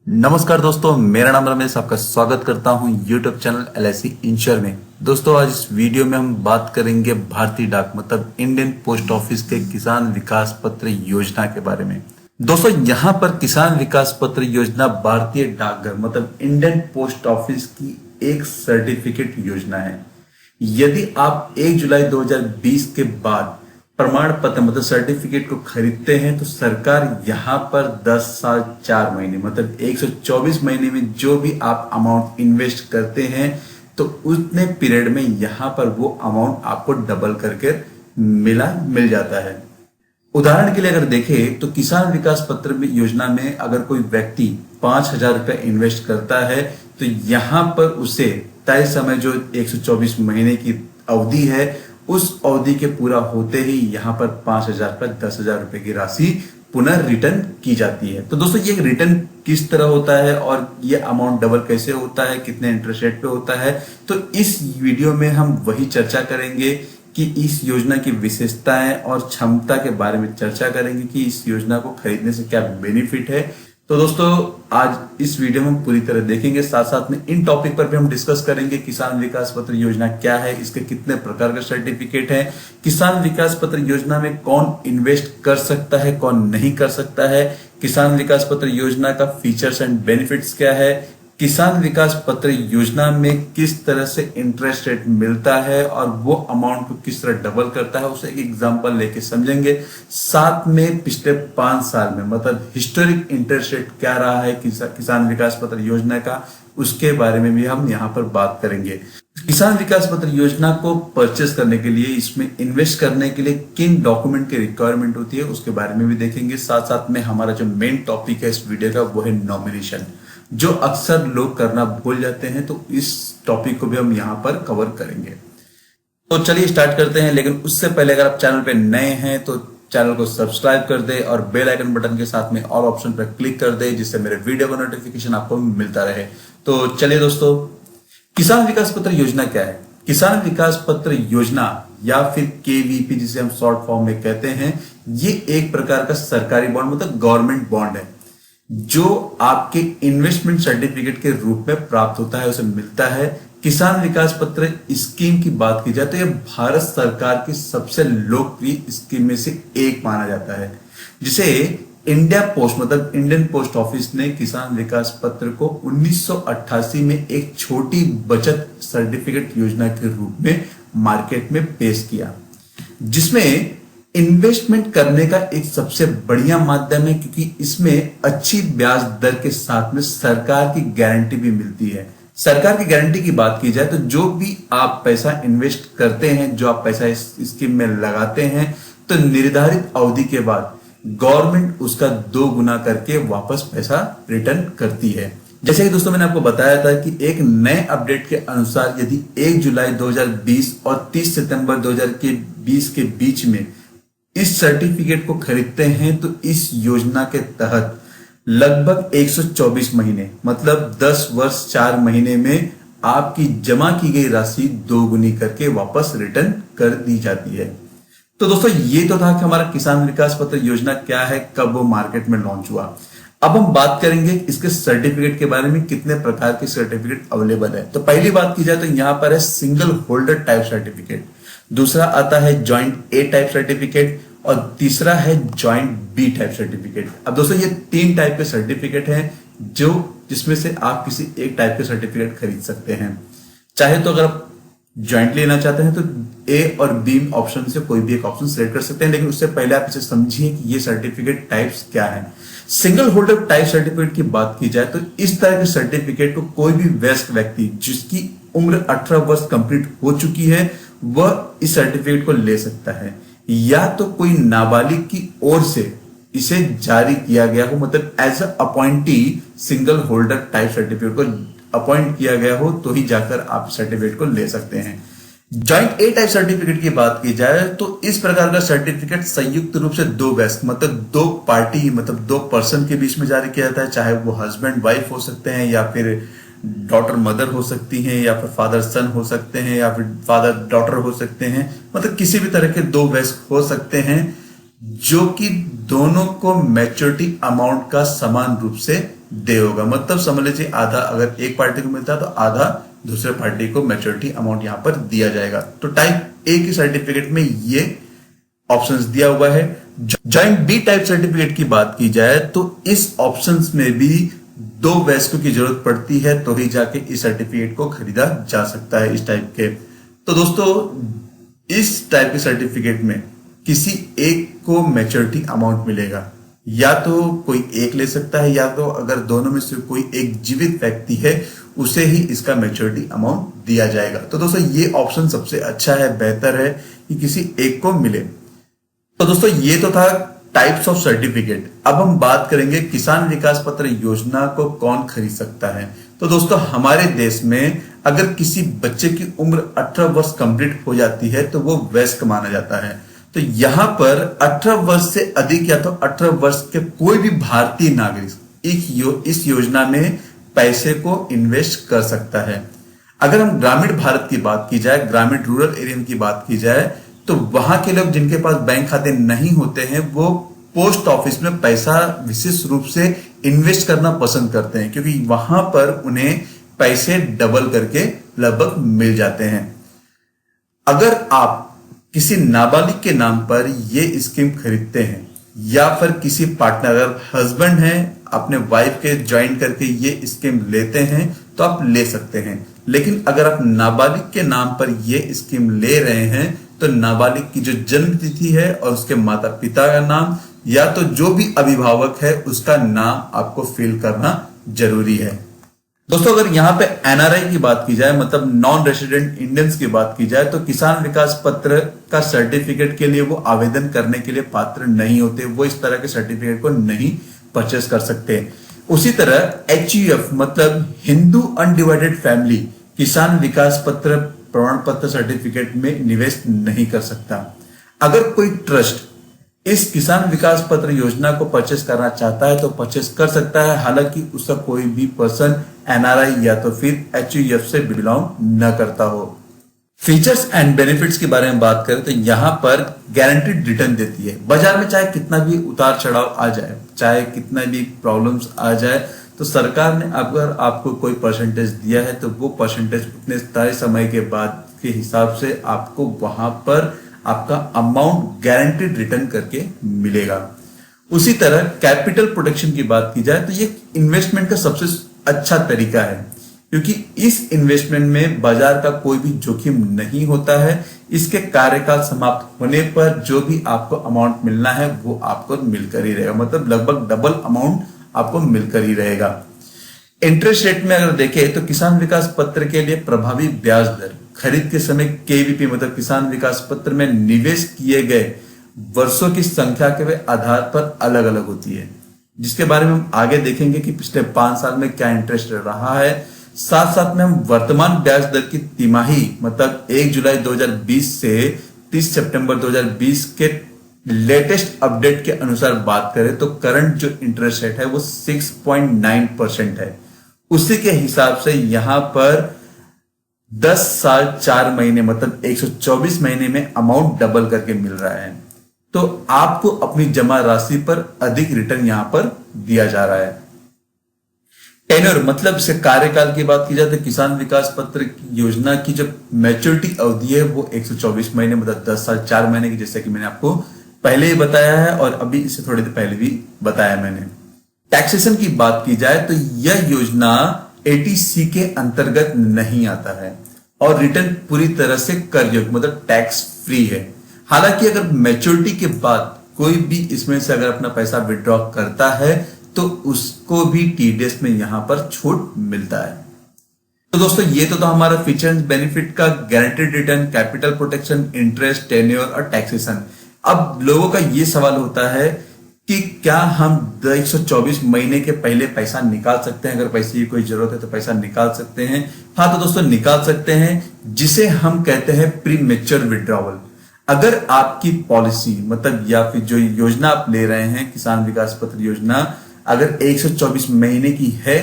नमस्कार दोस्तों, मेरा नाम रमेश। आपका स्वागत करता हूं यूट्यूब चैनल LIC इंश्योर में। दोस्तों, आज इस वीडियो में हम बात करेंगे भारतीय डाक मतलब इंडियन पोस्ट ऑफिस के किसान विकास पत्र योजना के बारे में। दोस्तों, यहां पर किसान विकास पत्र योजना भारतीय डाकघर मतलब इंडियन पोस्ट ऑफिस की एक सर्टिफिकेट योजना है। यदि आप 1 जुलाई 2020 के बाद प्रमाण पत्र मतलब सर्टिफिकेट को खरीदते हैं तो सरकार यहां पर 10 साल 4 महीने मतलब 124 महीने में जो भी आप अमाउंट इन्वेस्ट करते हैं तो उतने पीरियड में यहां पर वो अमाउंट आपको डबल करके मिल जाता है। उदाहरण के लिए अगर देखें तो किसान विकास पत्र में योजना में अगर कोई व्यक्ति 5,000 रुपए इन्वेस्ट करता है तो यहां पर उसे तय समय जो 124 महीने की अवधि है उस अवधि के पूरा होते ही यहां पर 5,000 पर 10,000 रुपए की राशि पुनः रिटर्न की जाती है। तो दोस्तों, ये रिटर्न किस तरह होता है और ये अमाउंट डबल कैसे होता है, कितने इंटरेस्ट रेट पे होता है, तो इस वीडियो में हम वही चर्चा करेंगे कि इस योजना की विशेषताएं और क्षमता के बारे में चर्चा करेंगे कि इस योजना को खरीदने से क्या बेनिफिट है। तो दोस्तों, आज इस वीडियो में हम पूरी तरह देखेंगे, साथ साथ में इन टॉपिक पर भी हम डिस्कस करेंगे। किसान विकास पत्र योजना क्या है, इसके कितने प्रकार का सर्टिफिकेट है, किसान विकास पत्र योजना में कौन इन्वेस्ट कर सकता है, कौन नहीं कर सकता है, किसान विकास पत्र योजना का फीचर्स एंड बेनिफिट्स क्या है, किसान विकास पत्र योजना में किस तरह से इंटरेस्ट रेट मिलता है और वो अमाउंट को किस तरह डबल करता है, उसे एक एग्जांपल लेके समझेंगे। साथ में पिछले 5 साल में मतलब हिस्टोरिक इंटरेस्ट रेट क्या रहा है किसान विकास पत्र योजना का, उसके बारे में भी हम यहाँ पर बात करेंगे। किसान विकास पत्र योजना को परचेस करने के लिए, इसमें इन्वेस्ट करने के लिए किन डॉक्यूमेंट की रिक्वायरमेंट होती है उसके बारे में भी देखेंगे। साथ साथ में हमारा जो मेन टॉपिक है इस वीडियो का वो है नॉमिनेशन, जो अक्सर लोग करना भूल जाते हैं, तो इस टॉपिक को भी हम यहां पर कवर करेंगे। तो चलिए स्टार्ट करते हैं, लेकिन उससे पहले अगर आप चैनल पे नए हैं तो चैनल को सब्सक्राइब कर दे और बेल आइकन बटन के साथ में ऑल ऑप्शन पर क्लिक कर दे, जिससे मेरे वीडियो का नोटिफिकेशन आपको मिलता रहे। तो चलिए दोस्तों, किसान विकास पत्र योजना क्या है? किसान विकास पत्र योजना या फिर KVP जिसे हम शॉर्ट फॉर्म में कहते हैं, ये एक प्रकार का सरकारी बॉन्ड मतलब गवर्नमेंट बॉन्ड है जो आपके इन्वेस्टमेंट सर्टिफिकेट के रूप में प्राप्त होता है, उसे मिलता है। किसान विकास पत्र स्कीम की बात की जाए तो यह भारत सरकार की सबसे लोकप्रिय स्कीम में से एक माना जाता है, जिसे इंडिया पोस्ट मतलब इंडियन पोस्ट ऑफिस ने किसान विकास पत्र को 1988 में एक छोटी बचत सर्टिफिकेट योजना के रूप में मार्केट में पेश किया, जिसमें इन्वेस्टमेंट करने का एक सबसे बढ़िया माध्यम है, क्योंकि इसमें अच्छी ब्याज दर के साथ में सरकार की गारंटी भी मिलती है। सरकार की गारंटी की बात की जाए तो जो भी आप पैसा इन्वेस्ट करते हैं, जो आप पैसा इस स्कीम में लगाते हैं, तो निर्धारित अवधि के बाद गवर्नमेंट उसका 2 गुना करके वापस पैसा रिटर्न करती है। जैसे कि दोस्तों मैंने आपको बताया था कि एक नए अपडेट के अनुसार यदि 1 जुलाई 2020 और 30 सितंबर 2020 के बीच में इस सर्टिफिकेट को खरीदते हैं तो इस योजना के तहत लगभग 124 महीने मतलब 10 वर्ष 4 महीने में आपकी जमा की गई राशि 2 गुनी करके वापस रिटर्न कर दी जाती है। तो दोस्तों, ये तो था कि हमारा किसान विकास पत्र योजना क्या है, कब वो मार्केट में लॉन्च हुआ। अब हम बात करेंगे इसके सर्टिफिकेट के बारे में, कितने प्रकार के सर्टिफिकेट अवेलेबल है। तो पहली बात की जाए तो यहां पर है सिंगल होल्डर टाइप सर्टिफिकेट, दूसरा आता है ज्वाइंट A टाइप सर्टिफिकेट और तीसरा है ज्वाइंट B टाइप सर्टिफिकेट। अब दोस्तों, ये 3 टाइप के सर्टिफिकेट हैं जिसमें से आप किसी एक टाइप के सर्टिफिकेट खरीद सकते हैं। चाहे तो अगर आप ज्वाइंट लेना चाहते हैं तो A और B ऑप्शन से कोई भी एक ऑप्शन सिलेक्ट कर सकते हैं, लेकिन उससे पहले आप इसे समझिए कि ये सर्टिफिकेट टाइप्स क्या है। सिंगल होल्डर टाइप सर्टिफिकेट की बात की जाए तो इस तरह के सर्टिफिकेट को कोई भी वयस्क व्यक्ति जिसकी उम्र 18 वर्ष कंप्लीट हो चुकी है वह इस सर्टिफिकेट को ले सकता है, या तो कोई नाबालिग की ओर से इसे जारी किया गया हो मतलब as a appointee single holder type certificate को अपॉइंट किया गया हो तो ही जाकर आप सर्टिफिकेट को ले सकते हैं। ज्वाइंट A टाइप सर्टिफिकेट की बात की जाए तो इस प्रकार का सर्टिफिकेट संयुक्त रूप से 2 वयस्क मतलब 2 पार्टी मतलब 2 पर्सन के बीच में जारी किया जाता है, चाहे वो हस्बैंड वाइफ हो सकते हैं या फिर डॉटर मदर हो सकती हैं या फिर फादर सन हो सकते हैं या फिर फादर डॉटर हो सकते हैं, मतलब किसी भी तरह के 2 वयस्क हो सकते हैं जो कि दोनों को मैच्योरिटी अमाउंट का समान रूप से दे होगा। मतलब समझ लीजिए आधा अगर एक पार्टी को मिलता है तो आधा दूसरे पार्टी को मैच्योरिटी अमाउंट यहां पर दिया जाएगा। तो टाइप ए की सर्टिफिकेट में ये ऑप्शंस दिया हुआ है। जॉइंट बी टाइप सर्टिफिकेट की बात की जाए तो इस ऑप्शंस में भी 2 वयस्कों की जरूरत पड़ती है तो ही जाके इस सर्टिफिकेट को खरीदा जा सकता है इस टाइप के। तो दोस्तों इस टाइप के सर्टिफिकेट में किसी एक को मैच्योरिटी अमाउंट मिलेगा, या तो कोई एक ले सकता है या तो अगर दोनों में से कोई एक जीवित व्यक्ति है उसे ही इसका मैच्योरिटी अमाउंट दिया जाएगा। तो दोस्तों ये ऑप्शन सबसे अच्छा है, बेहतर है कि किसी एक को मिले। तो दोस्तों ये तो था टाइप्स ऑफ सर्टिफिकेट। अब हम बात करेंगे किसान विकास पत्र योजना को कौन खरीद सकता है। तो दोस्तों हमारे देश में अगर किसी बच्चे की उम्र 18 वर्ष कंप्लीट हो जाती है तो वो वयस्क माना जाता है। तो यहां पर 18 वर्ष से अधिक या तो 18 वर्ष के कोई भी भारतीय नागरिक इस योजना में पैसे को इन्वेस्ट कर सकता है। अगर हम ग्रामीण भारत की बात की जाए, ग्रामीण रूरल एरिया की बात की जाए, तो वहां के लोग जिनके पास बैंक खाते नहीं होते हैं वो पोस्ट ऑफिस में पैसा विशेष रूप से इन्वेस्ट करना पसंद करते हैं, क्योंकि वहां पर उन्हें पैसे डबल करके लगभग मिल जाते हैं। अगर आप किसी नाबालिग के नाम पर ये स्कीम खरीदते हैं या फिर किसी पार्टनर अगर हस्बैंड है अपने वाइफ के ज्वाइन करके ये स्कीम लेते हैं तो आप ले सकते हैं। लेकिन अगर आप नाबालिग के नाम पर ये स्कीम ले रहे हैं तो नाबालिग की जो जन्म तिथि है और उसके माता पिता का नाम या तो जो भी अभिभावक है उसका नाम आपको फिल करना जरूरी है। दोस्तों अगर यहाँ पे एनआरआई की बात की जाए, मतलब नॉन रेसिडेंट इंडियंस की बात की जाए, तो किसान विकास पत्र का सर्टिफिकेट के लिए वो आवेदन करने के लिए पात्र नहीं होते, वो इस तरह के सर्टिफिकेट को नहीं परचेस कर सकते। उसी तरह HUF मतलब हिंदू अनडिवाइडेड फैमिली किसान विकास पत्र प्रमाण पत्र सर्टिफिकेट में निवेश नहीं कर सकता। अगर कोई ट्रस्ट इस किसान विकास पत्र योजना को परचेस करना चाहता है तो परचेस कर सकता है, हालांकि उसका कोई भी पर्सन एनआरआई या तो फिर HUF से बिलोंग न करता हो। फीचर्स एंड बेनिफिट्स के बारे में बात करें तो यहां पर गारंटीड रिटर्न देती है। बाजार में चाहे कितना भी उतार चढ़ाव आ जाए, चाहे कितना भी प्रॉब्लम्स आ जाए, तो सरकार ने अगर आपको कोई परसेंटेज दिया है तो वो परसेंटेज उतने तय समय के बाद के हिसाब से आपको वहां पर आपका अमाउंट गारंटीड रिटर्न करके मिलेगा। उसी तरह कैपिटल प्रोटेक्शन की बात की जाए तो ये इन्वेस्टमेंट का सबसे अच्छा तरीका है, क्योंकि इस इन्वेस्टमेंट में बाजार का कोई भी जोखिम नहीं होता है। इसके कार्यकाल समाप्त होने पर जो भी आपको अमाउंट मिलना है वो आपको मिलकर ही रहेगा, मतलब लगभग डबल अमाउंट आपको मिलकर ही रहेगा। इंटरेस्ट रेट में अगर देखें तो किसान विकास पत्र के लिए प्रभावी ब्याज दर खरीद के समय KVP मतलब किसान विकास पत्र में निवेश किए गए वर्षों की संख्या के आधार पर अलग अलग होती है, जिसके बारे में हम आगे देखेंगे कि पिछले 5 साल में क्या इंटरेस्ट रहा है। साथ साथ में हम वर्तमान ब्याज दर की तिमाही मतलब 1 जुलाई 2020 से 30 सितंबर 2020 के लेटेस्ट अपडेट के अनुसार बात करें तो करंट जो इंटरेस्ट रेट है वो 6.9% है। उसी के हिसाब से यहां पर 10 साल 4 महीने मतलब 124 महीने में अमाउंट डबल करके मिल रहा है। तो आपको अपनी जमा राशि पर अधिक रिटर्न यहां पर दिया जा रहा है। टेन्योर मतलब से कार्यकाल की बात की जाए तो किसान विकास पत्र योजना की जो मैच्योरिटी अवधि है वो 124 महीने मतलब 10 साल 4 महीने की, जैसे कि मैंने आपको पहले ही बताया है और अभी इससे थोड़ी देर पहले भी बताया मैंने। टैक्सेशन की बात की जाए तो यह योजना 80C के अंतर्गत नहीं आता है और रिटर्न पूरी तरह से कर योग्य मतलब टैक्स फ्री है। हालांकि अगर मैच्योरिटी के बाद कोई भी इसमें से अगर अपना पैसा विड्रॉ करता है तो उसको भी TDS में यहां पर छूट मिलता है। तो दोस्तों ये तो था हमारा फीचर एंड बेनिफिट का guaranteed return, capital protection, interest, tenure और टैक्सेशन। अब लोगों का ये सवाल होता है कि क्या हम 124 महीने के पहले पैसा निकाल सकते हैं? अगर पैसे की कोई जरूरत है तो पैसा निकाल सकते हैं। हाँ तो दोस्तों निकाल सकते हैं, जिसे हम कहते हैं प्री मेच्योर विड्रॉवल। अगर आपकी पॉलिसी मतलब या फिर जो योजना आप ले रहे हैं किसान विकास पत्र योजना अगर 124 महीने की है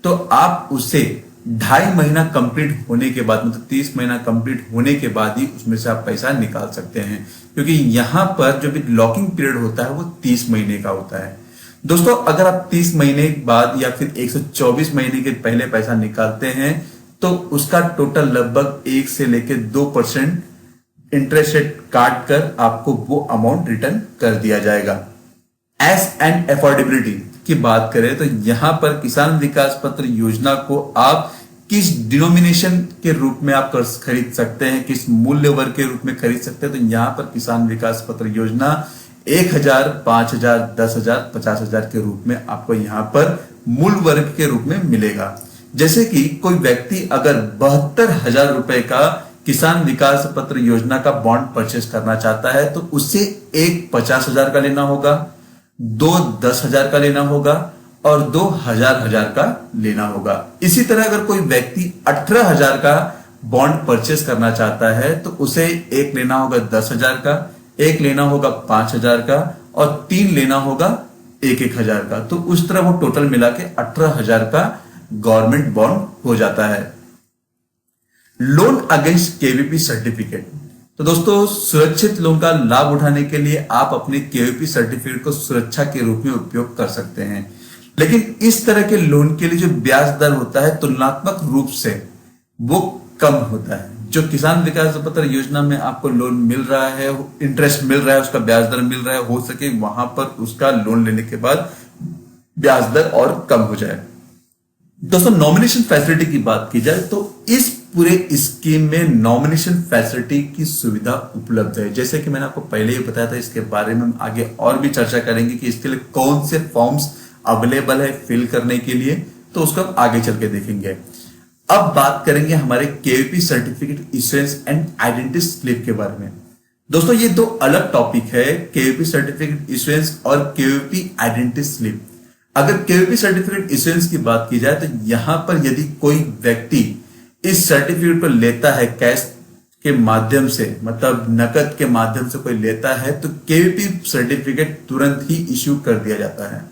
तो आप उसे 2.5 महीना कंप्लीट होने के बाद मतलब 30 महीना कंप्लीट होने के बाद ही उसमें से आप पैसा निकाल सकते हैं, क्योंकि यहां पर जो भी लॉकिंग पीरियड होता है वो 30 महीने का होता है। दोस्तों अगर आप 30 महीने के बाद या फिर 124 महीने के पहले पैसा निकालते हैं तो उसका टोटल लगभग 1 से लेकर 2% इंटरेस्ट रेट काट कर आपको वो अमाउंट रिटर्न कर दिया जाएगा। एस एंड अफोर्डेबिलिटी की बात करें तो यहां पर किसान विकास पत्र योजना को आप किस डिनोमिनेशन के रूप में आप खरीद सकते हैं, किस मूल्य वर्ग के रूप में खरीद सकते हैं, तो यहां पर किसान विकास पत्र योजना 1,000, 5,000, 10,000, 50,000 के रूप में आपको यहां पर मूल वर्ग के रूप में मिलेगा। जैसे कि कोई व्यक्ति अगर 72,000 रुपए का किसान विकास पत्र योजना का बॉन्ड परचेस करना चाहता है तो उससे एक 50,000 का लेना होगा, दो 10,000 का लेना होगा और दो हजार का लेना होगा। इसी तरह अगर कोई व्यक्ति 18,000 का बॉन्ड परचेस करना चाहता है तो उसे एक लेना होगा 10,000 का, एक लेना होगा 5,000 का और तीन लेना होगा 1,000 का। तो उस तरह वो टोटल मिला के 18,000 का गवर्नमेंट बॉन्ड हो जाता है। Loan against KVP certificate. तो दोस्तों सुरक्षित लोन का लाभ उठाने के लिए आप अपने केवीपी सर्टिफिकेट को सुरक्षा के रूप में उपयोग कर सकते हैं, लेकिन इस तरह के लोन के लिए जो ब्याज दर होता है तुलनात्मक रूप से वो कम होता है। जो किसान विकास पत्र योजना में आपको लोन मिल रहा है, इंटरेस्ट मिल रहा है, उसका ब्याज दर मिल रहा है, हो सके वहां पर उसका लोन लेने के बाद ब्याज दर और कम हो जाए। दोस्तों नॉमिनेशन फैसिलिटी की बात की जाए तो इस पूरे स्कीम में नॉमिनेशन फैसिलिटी की सुविधा उपलब्ध है। जैसे कि मैंने आपको पहले ही बताया था, इसके बारे में हम आगे और भी चर्चा करेंगे कि इसके लिए कौन से फॉर्म्स अवेलेबल है फिल करने के लिए, तो उसको हम आगे चल के देखेंगे। अब बात करेंगे हमारे KVP certificate issuance and identity slip के बारे में। दोस्तों ये दो अलग टॉपिक है, केवीपी सर्टिफिकेट इश्यूएंस और केवीपी आइडेंटिटी स्लिप। अगर केवीपी सर्टिफिकेट इश्यूएंस की बात की जाए तो यहां पर यदि कोई व्यक्ति इस सर्टिफिकेट को लेता है कैश के माध्यम से, मतलब नकद के माध्यम से कोई लेता है, तो केवीपी सर्टिफिकेट तुरंत ही इश्यू कर दिया जाता है।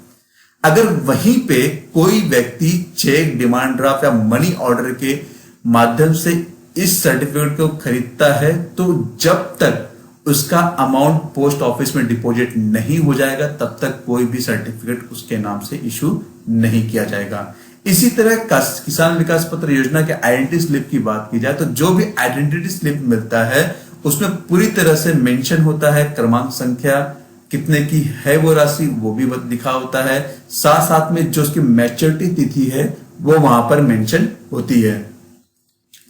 अगर वहीं पे कोई व्यक्ति चेक, डिमांड ड्राफ्ट या मनी ऑर्डर के माध्यम से इस सर्टिफिकेट को खरीदता है तो जब तक उसका अमाउंट पोस्ट ऑफिस में डिपॉजिट नहीं हो जाएगा तब तक कोई भी सर्टिफिकेट उसके नाम से इशू नहीं किया जाएगा। इसी तरह किसान विकास पत्र योजना के आइडेंटिटी स्लिप की बात की जाए तो जो भी आइडेंटिटी स्लिप मिलता है उसमें पूरी तरह से मेंशन होता है, क्रमांक संख्या कितने की है वो राशि वो भी लिखा होता है, साथ साथ में जो उसकी मैच्योरिटी तिथि है वो वहां पर मेंशन होती है।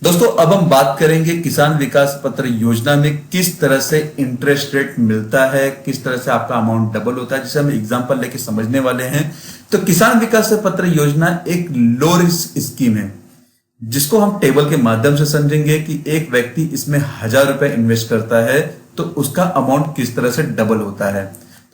दोस्तों अब हम बात करेंगे किसान विकास पत्र योजना में किस तरह से इंटरेस्ट रेट मिलता है, किस तरह से आपका अमाउंट डबल होता है, जिसे हम एग्जांपल लेके समझने वाले हैं। तो किसान विकास पत्र योजना एक लो रिस्क स्कीम है जिसको हम टेबल के माध्यम से समझेंगे कि एक व्यक्ति इसमें 1,000 रुपए इन्वेस्ट करता है तो उसका अमाउंट किस तरह से डबल होता है।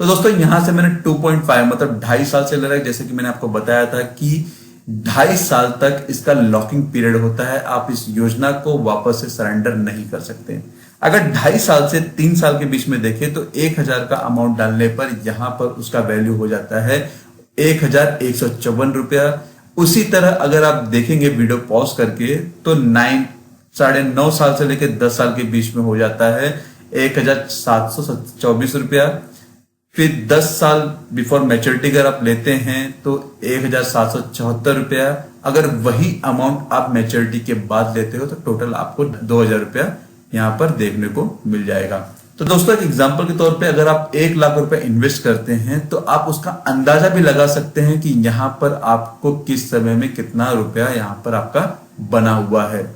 तो दोस्तों यहां से मैंने 2.5 मतलब 2.5 साल से ले रहा है। जैसे कि मैंने आपको बताया था कि 2.5 साल तक इसका लॉकिंग पीरियड होता है, आप इस योजना को वापस से सरेंडर नहीं कर सकते। अगर 2.5 साल से 3 साल के बीच में देखें तो 1,000 का अमाउंट डालने पर यहां पर उसका वैल्यू हो जाता है 1,154 रुपया। उसी तरह अगर आप देखेंगे वीडियो पॉज करके तो 9.5 साल से लेकर 10 साल के बीच में हो जाता है 1,724 रुपया। फिर 10 साल बिफोर मैच्योरिटी अगर आप लेते हैं तो 1,774 रुपया। अगर वही अमाउंट आप मैच्योरिटी के बाद लेते हो तो टोटल आपको 2,000 रुपया यहां पर देखने को मिल जाएगा। तो दोस्तों एक एग्जांपल के तौर पे अगर आप 1 लाख रुपए इन्वेस्ट करते हैं तो आप उसका अंदाजा भी लगा सकते हैं कि यहां पर आपको किस समय में कितना रुपया यहां पर आपका बना हुआ है।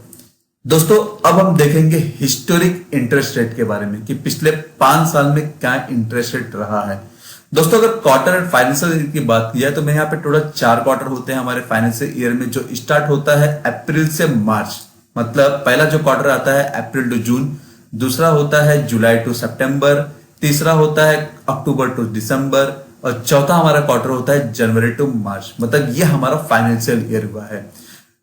दोस्तों अब हम देखेंगे हिस्टोरिक इंटरेस्ट रेट के बारे में कि पिछले 5 साल में क्या इंटरेस्ट रेट रहा है। दोस्तों अगर क्वार्टर एंड फाइनेंशियल ईयर की बात की जाए तो मैं यहाँ पे टोटल 4 क्वार्टर होते हैं हमारे फाइनेंशियल ईयर में, जो स्टार्ट होता है अप्रैल से मार्च। मतलब पहला जो क्वार्टर आता है अप्रैल टू जून, दूसरा होता है जुलाई टू सितंबर, तीसरा होता है अक्टूबर टू दिसंबर और चौथा हमारा क्वार्टर होता है जनवरी टू मार्च। मतलब ये हमारा फाइनेंशियल ईयर हुआ है।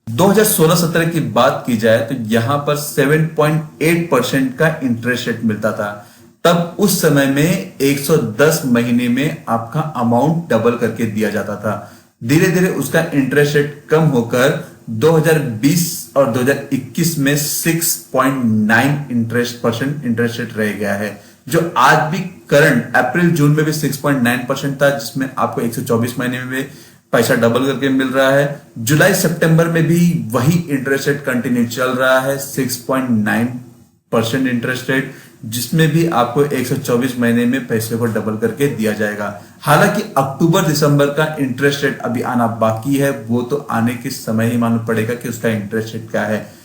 2016-17 की बात की जाए तो यहां पर 7.8% का इंटरेस्ट रेट मिलता था। तब उस समय में 110 महीने में आपका अमाउंट डबल करके दिया जाता था। धीरे धीरे उसका इंटरेस्ट रेट कम होकर 2020 और 2021 में 6.9% इंटरेस्ट रेट रह गया है, जो आज भी करंट अप्रैल जून में भी 6.9% था, जिसमें आपको 124 महीने में पैसा डबल करके मिल रहा है। जुलाई सितंबर में भी वही इंटरेस्ट रेट कंटिन्यू चल रहा है, 6.9% इंटरेस्ट रेट, जिसमें भी आपको 124 महीने में पैसे को डबल करके दिया जाएगा। हालांकि अक्टूबर दिसंबर का इंटरेस्ट रेट अभी आना बाकी है, वो तो आने के समय ही मालूम पड़ेगा कि उसका इंटरेस्ट रेट क्या है।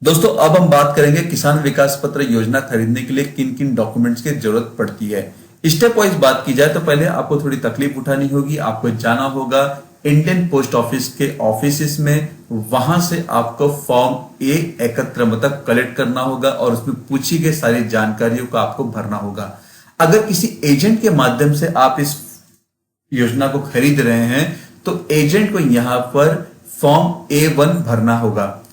दोस्तों अब हम बात करेंगे किसान विकास पत्र योजना खरीदने के लिए किन किन डॉक्यूमेंट्स की जरूरत पड़ती है। स्टेप वाइज बात की जाए तो पहले आपको थोड़ी तकलीफ उठानी होगी, आपको जाना होगा इंडियन पोस्ट ऑफिस के ऑफिस में, वहां से आपको फॉर्म ए एकत्र मतलब कलेक्ट करना होगा और उसमें पूछी गई सारी जानकारियों को आपको भरना होगा। अगर किसी एजेंट के माध्यम से आप इस योजना को खरीद रहे हैं तो एजेंट को यहां पर फॉर्म A1 भरना होगा।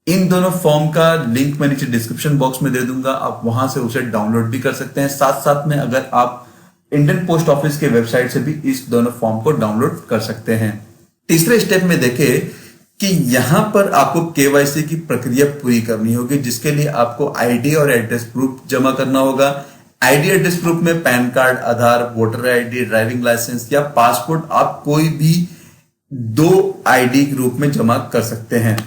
इन दोनों फॉर्म का लिंक मैं नीचे डिस्क्रिप्शन बॉक्स में दे दूंगा, आप वहां से उसे डाउनलोड भी कर सकते हैं। साथ साथ में अगर आप इंडियन पोस्ट ऑफिस के वेबसाइट से भी इस दोनों फॉर्म को डाउनलोड कर सकते हैं। तीसरे स्टेप में देखें कि यहां पर आपको केवाईसी की प्रक्रिया पूरी करनी होगी, जिसके लिए आपको आईडी और एड्रेस प्रूफ जमा करना होगा। आईडी एड्रेस प्रूफ में पैन कार्ड, आधार, वोटर आईडी, ड्राइविंग लाइसेंस या पासपोर्ट, आप कोई भी 2 आईडी के रूप में जमा कर सकते हैं।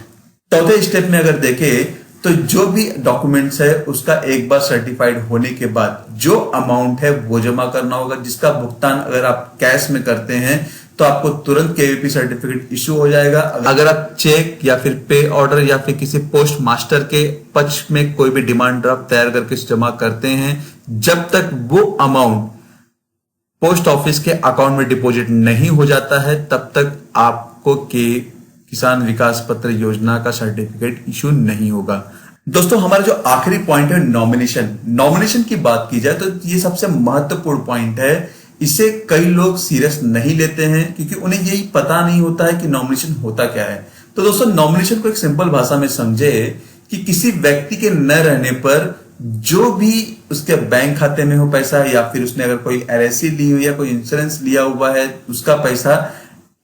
चौथे स्टेप में अगर देखें तो जो भी डॉक्यूमेंट्स है उसका एक बार सर्टिफाइड होने के बाद जो अमाउंट है वो जमा करना होगा, जिसका भुगतान अगर आप कैश में करते हैं तो आपको तुरंत केवीपी सर्टिफिकेट इशू हो जाएगा। अगर आप चेक या फिर पे ऑर्डर या फिर किसी पोस्ट मास्टर के पक्ष में कोई भी डिमांड ड्राफ्ट तैयार करके जमा करते हैं, जब तक वो अमाउंट पोस्ट ऑफिस के अकाउंट में डिपॉजिट नहीं हो जाता है तब तक आपको किसान विकास पत्र योजना का सर्टिफिकेट इशू नहीं होगा। दोस्तों हमारा जो आखिरी पॉइंट है नॉमिनेशन की बात की जाए तो ये सबसे महत्वपूर्ण पॉइंट है। इसे कई लोग सीरियस नहीं लेते हैं क्योंकि उन्हें यही पता नहीं होता है कि नॉमिनेशन होता क्या है। तो दोस्तों नॉमिनेशन को एक सिंपल भाषा में समझे कि किसी व्यक्ति के न रहने पर जो भी उसके बैंक खाते में हो पैसा, या फिर उसने अगर कोई LIC ली हुई या कोई इंश्योरेंस लिया हुआ है, उसका पैसा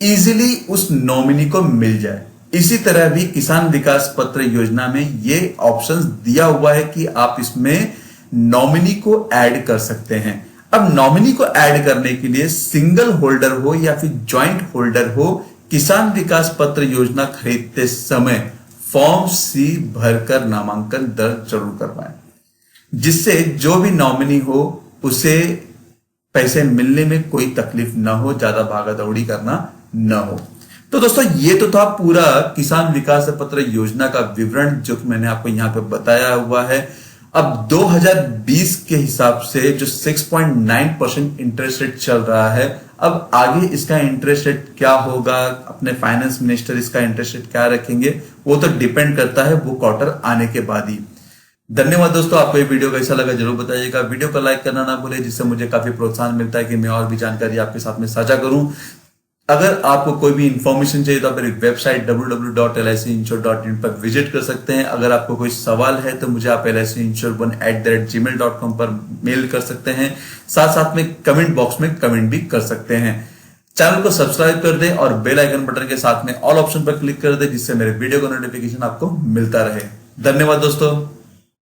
इजीली उस नॉमिनी को मिल जाए। इसी तरह भी किसान विकास पत्र योजना में ये ऑप्शंस दिया हुआ है कि आप इसमें नॉमिनी को ऐड कर सकते हैं। अब नॉमिनी को ऐड करने के लिए सिंगल होल्डर हो या फिर ज्वाइंट होल्डर हो, किसान विकास पत्र योजना खरीदते समय फॉर्म C भरकर नामांकन दर्ज जरूर करवाएं, जिससे जो भी नॉमिनी हो उसे पैसे मिलने में कोई तकलीफ ना हो, ज्यादा भागा दौड़ी करना न हो। तो दोस्तों ये तो था पूरा किसान विकास पत्र योजना का विवरण जो कि मैंने आपको यहां पे बताया हुआ है। अब 2020 के हिसाब से जो 6.9% इंटरेस्ट रेट चल रहा है, अब आगे इसका इंटरेस्ट रेट क्या होगा, अपने फाइनेंस मिनिस्टर इसका इंटरेस्ट रेट क्या रखेंगे, वो तो डिपेंड करता है वो क्वार्टर आने के बाद ही। धन्यवाद दोस्तों, आपको ये वीडियो कैसा लगा जरूर बताइएगा। वीडियो को लाइक करना ना भूलें, जिससे मुझे काफी प्रोत्साहन मिलता है कि मैं और भी जानकारी आपके साथ में साझा करूं। अगर आपको कोई भी इंफॉर्मेशन चाहिए तो आप मेरी वेबसाइट www.licinsure.in पर विजिट कर सकते हैं। अगर आपको कोई सवाल है तो मुझे आप licinsure1@gmail.com पर मेल कर सकते हैं। साथ साथ में कमेंट बॉक्स में कमेंट भी कर सकते हैं। चैनल को सब्सक्राइब कर दें और बेल आइकन बटन के साथ में ऑल ऑप्शन पर क्लिक कर दें, जिससे मेरे वीडियो का नोटिफिकेशन आपको मिलता रहे। धन्यवाद दोस्तों।